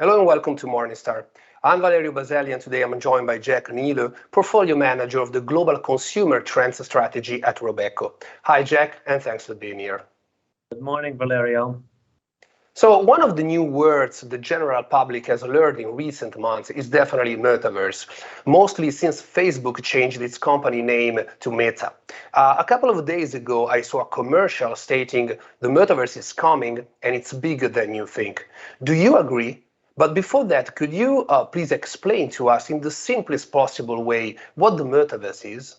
Hello and welcome to Morningstar. I'm Valerio Baselli and today I'm joined by Jack Neele, Portfolio Manager of the Global Consumer Trends Strategy at Robeco. Hi Jack, and thanks for being here. Good morning, Valerio. So one of the new words the general public has learned in recent months is definitely Metaverse, mostly since Facebook changed its company name to Meta. A couple of days ago, I saw a commercial stating the Metaverse is coming and it's bigger than you think. Do you agree? But before that, could you please explain to us in the simplest possible way what the Metaverse is?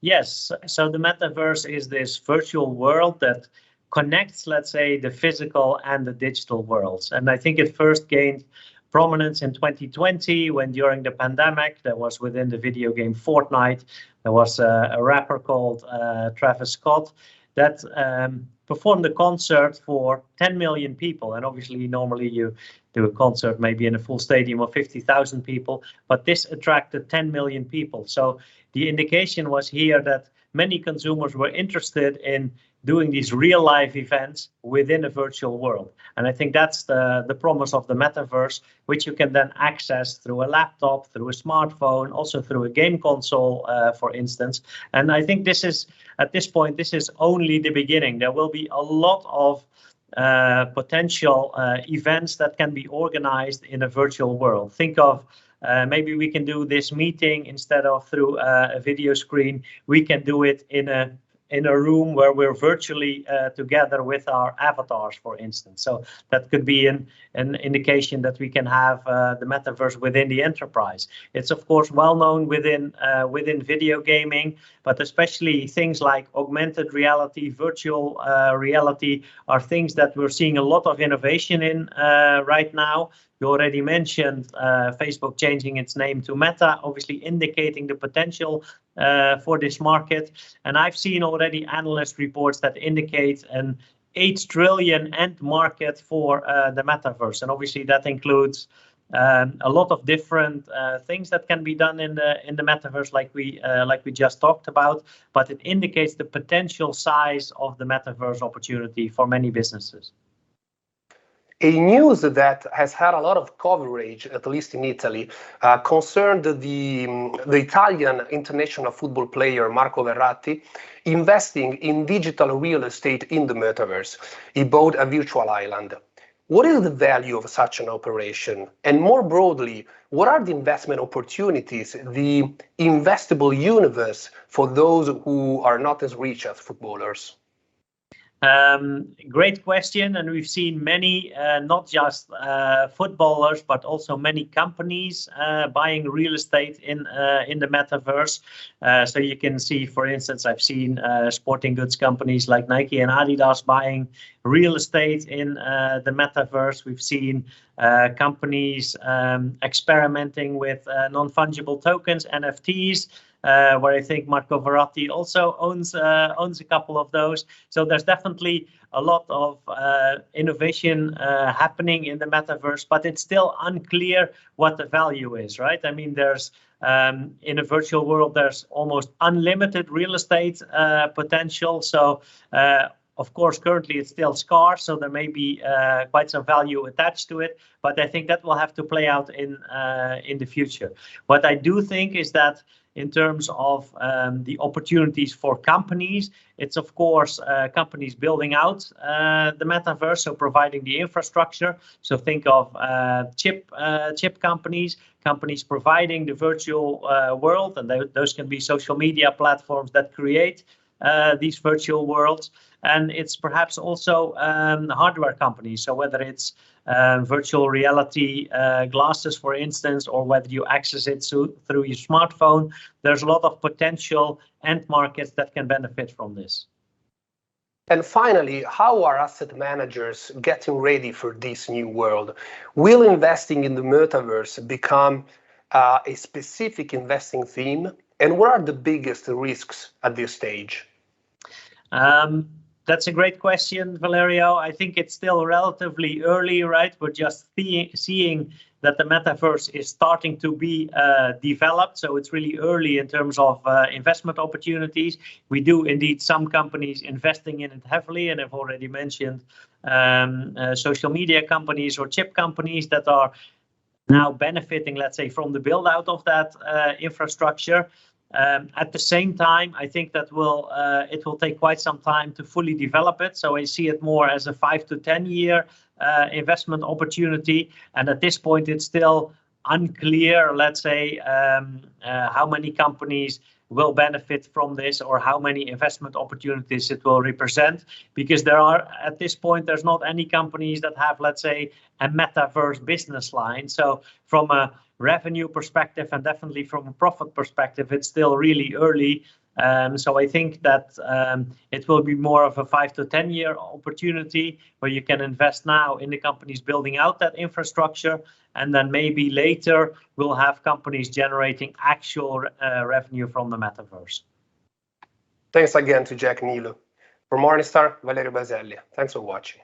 Yes, so the Metaverse is this virtual world that connects, let's say, the physical and the digital worlds. And I think it first gained prominence in 2020 when during the pandemic, there was within the video game Fortnite, there was a rapper called Travis Scott that performed a concert for 10 million people. And obviously, normally you do a concert maybe in a full stadium of 50,000 people, but this attracted 10 million people. So the indication was here that many consumers were interested in doing these real life events within a virtual world. And I think that's the promise of the Metaverse, which you can then access through a laptop, through a smartphone, also through a game console, for instance. And I think this is, at this point, this is only the beginning. There will be a lot of potential events that can be organized in a virtual world. Think of maybe we can do this meeting instead of through a video screen. We can do it in a room where we're virtually together with our avatars, for instance. So that could be an indication that we can have the Metaverse within the enterprise. It's of course well known within video gaming, but especially things like augmented reality, virtual reality are things that we're seeing a lot of innovation in right now. You already mentioned Facebook changing its name to Meta, obviously indicating the potential for this market. And I've seen already analyst reports that indicate an 8 trillion end market for the Metaverse. And obviously that includes a lot of different things that can be done in the Metaverse, like we just talked about. But it indicates the potential size of the Metaverse opportunity for many businesses. A news that has had a lot of coverage, at least in Italy, concerned the Italian international football player Marco Verratti investing in digital real estate in the Metaverse. He bought a virtual island. What is the value of such an operation? And more broadly, what are the investment opportunities, the investable universe for those who are not as rich as footballers? Great question, and we've seen many, not just footballers, but also many companies buying real estate in the Metaverse. So you can see, for instance, I've seen sporting goods companies like Nike and Adidas buying real estate in the Metaverse. We've seen companies experimenting with non-fungible tokens, NFTs. Where I think Marco Verratti also owns a couple of those. So there's definitely a lot of innovation happening in the Metaverse, but it's still unclear what the value is, right? I mean, there's in a virtual world, there's almost unlimited real estate potential. So of course, currently it's still scarce, so there may be quite some value attached to it, but I think that will have to play out in the future. What I do think is that in terms of the opportunities for companies, it's of course companies building out the Metaverse, so providing the infrastructure. So think of chip companies providing the virtual world, and those can be social media platforms that create these virtual worlds. And it's perhaps also hardware companies. So whether it's virtual reality glasses, for instance, or whether you access it through your smartphone, there's a lot of potential end markets that can benefit from this. And finally, how are asset managers getting ready for this new world? Will investing in the Metaverse become a specific investing theme? And what are the biggest risks at this stage? That's a great question, Valerio. I think it's still relatively early, right? We're just seeing that the metaverse is starting to be developed. So it's really early in terms of investment opportunities. We do indeed some companies investing in it heavily, and I've already mentioned social media companies or chip companies that are now benefiting, let's say, from the build out of that infrastructure. At the same time, I think that it will take quite some time to fully develop it. So I see it more as a 5 to 10 year investment opportunity. And at this point, it's still unclear, let's say, how many companies will benefit from this or how many investment opportunities it will represent, because at this point, there's not any companies that have, let's say, a metaverse business line. So from a revenue perspective and definitely from a profit perspective, it's still really early. So I think that it will be more of a 5 to 10 year opportunity where you can invest now in the companies building out that infrastructure, and then maybe later we'll have companies generating actual revenue from the metaverse. Thanks again to Jack Neele. For Morningstar, Valerio Baselli. Thanks for watching.